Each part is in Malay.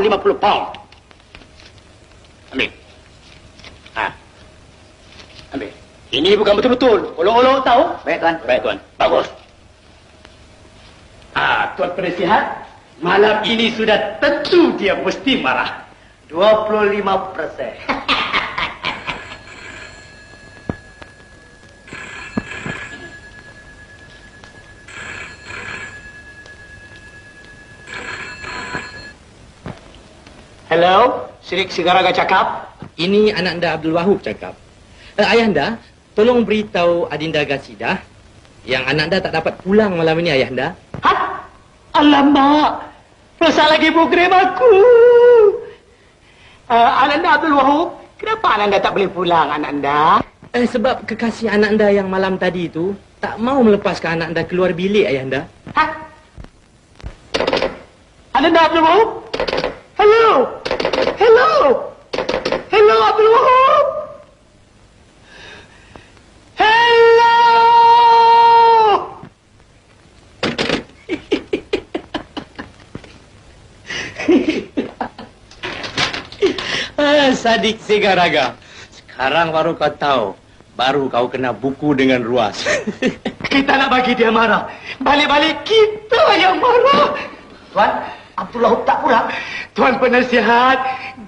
50 pound. Ambil. Ambil. Ini bukan betul-betul. Olok-olok tahu? Baik, Tuan. Baik, Tuan. Bagus. Tuan penasihat, malam ini sudah tentu dia mesti marah. 25%. Hello, Sirik Sigaraga cakap. Ini anak anda Abdul Wahub cakap. Ayahanda, tolong beritahu Adinda Gasidah yang anak anda tak dapat pulang malam ini, ayahanda. Alamak, perasaan lagi program aku. Ananda Abdul Wahub, kenapa Ananda tak boleh pulang, Ananda? Sebab kekasih anak anda yang malam tadi itu tak mau melepaskan anak anda keluar bilik, ayahanda. Ananda Abdul Wahub? Hello? Hello? Hello, Abdul Wahub? Hello? Sadik Sigaraga, sekarang baru kau tahu. Baru kau kena buku dengan ruas. Kita nak bagi dia marah. Balik-balik kita yang marah. Tuan, Abdul Wahub tak pulang. Tuan penasihat,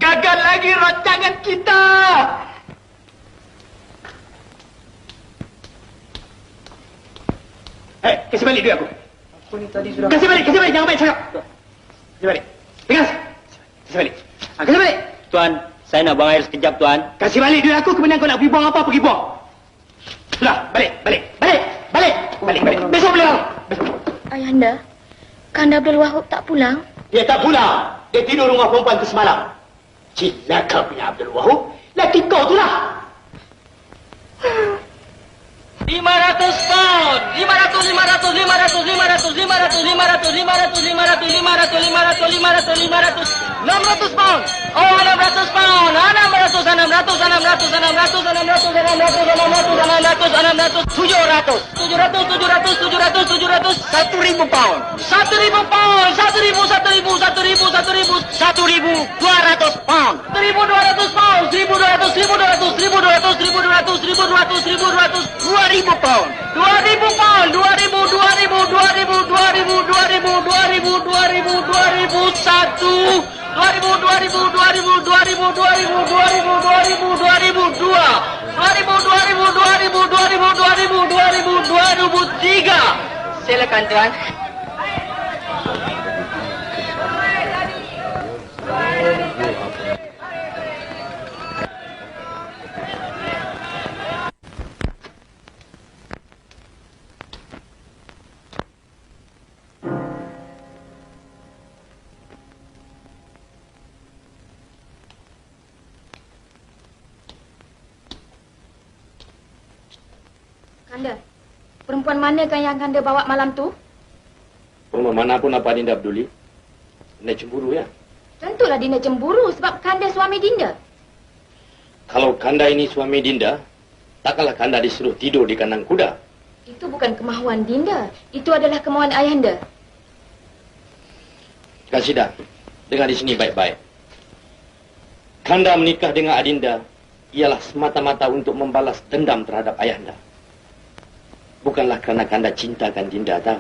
gagal lagi rancangan kita. Kasih balik duit aku. Aku ni tadi sudah... Kasih balik, jangan baik cakap. Kasih balik. Pegang. Kasih balik. Kasih balik. Tuan, saya nak buang air sekejap, Tuan. Kasih balik duit aku, kemudian kau nak pergi buang apa, pergi buang. Sudah, balik. Besok boleh lah. Ayahanda, Kanda Abdul Wahub tak pulang? Dia tak pulang. Dia tidur rumah perempuan tu semalam. Cilaka punya Abdul Wahub. Laki kau tu lah. 500 pound, 500, 500, 500, 500, 500, 500, 500, 500, 500, 500, 600 pound. Oh, 600 pound, 600, 700, 1,000 pound. 1,000 pound, 1,000, 200 pound. 1,200 pound, 1,200, 2,000 pound. 2,000 pound, 2,000, 2,003. Silakan, Tuan. Kanda, perempuan manakah yang Kanda bawa malam tu? Perempuan mana pun apa Dinda peduli. Dinda cemburu ya? Tentulah Dinda cemburu sebab Kanda suami Dinda. Kalau Kanda ini suami Dinda, takkanlah Kanda disuruh tidur di kandang kuda. Itu bukan kemahuan Dinda. Itu adalah kemahuan Ayahanda. Gasidah, dengar di sini baik-baik. Kanda menikah dengan Adinda ialah semata-mata untuk membalas dendam terhadap Ayahanda. Bukanlah kerana Kanda cintakan Dinda, tak?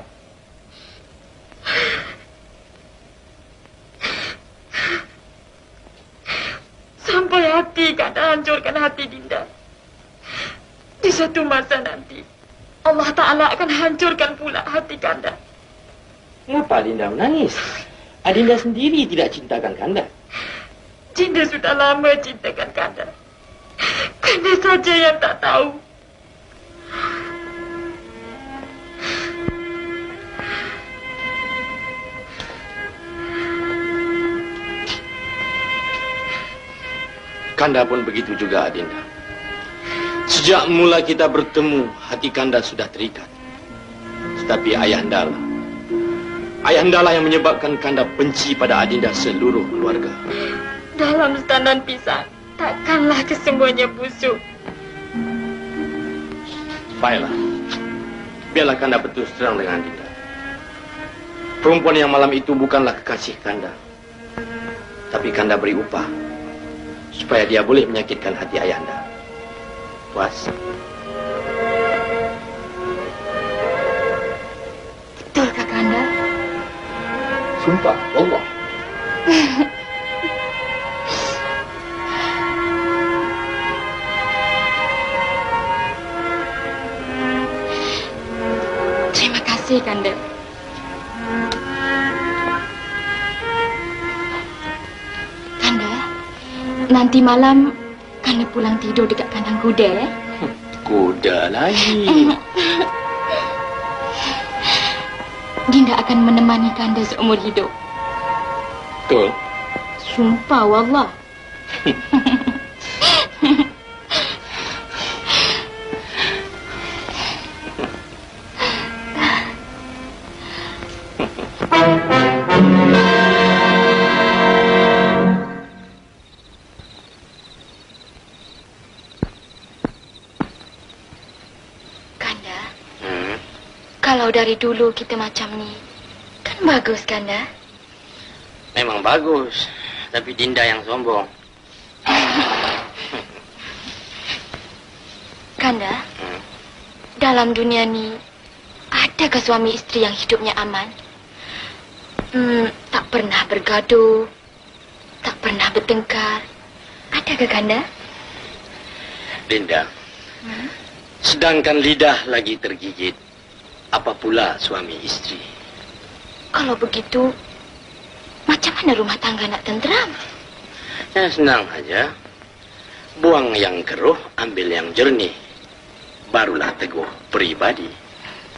Sampai hati Kanda hancurkan hati Dinda. Di satu masa nanti, Allah Ta'ala akan hancurkan pula hati Kanda. Mengapa Dinda menangis? Adinda sendiri tidak cintakan Kanda. Dinda sudah lama cintakan Kanda. Kanda saja yang tak tahu. Kanda pun begitu juga, Adinda. Sejak mula kita bertemu, hati Kanda sudah terikat. Tetapi Ayahandalah yang menyebabkan Kanda benci pada Adinda seluruh keluarga. Dalam setandan pisang, takkanlah kesemuanya busuk. Baiklah, biarlah Kanda berterus terang dengan Adinda. Perempuan yang malam itu bukanlah kekasih Kanda. Tapi Kanda beri upah supaya dia boleh menyakitkan hati Ayahanda. Puas? Betulkah Kanda? Sumpah, Allah. Terima kasih Kanda. Kanda, nanti malam Kanda pulang tidur dekat kandang kuda. Kuda lagi. Dinda akan menemani Kanda seumur hidup. Betul. Sumpah wallah. Kanda, kalau dari dulu kita macam ni, kan bagus Kanda? Memang bagus, tapi Dinda yang sombong. Kanda, dalam dunia ni, adakah suami isteri yang hidupnya aman? Tak pernah bergaduh, tak pernah bertengkar. Adakah Kanda? Dinda, sedangkan lidah lagi tergigit, apa pula suami isteri? Kalau begitu, macam mana rumah tangga nak tenteram? Ya, senang saja. Buang yang keruh, ambil yang jernih. Barulah teguh pribadi.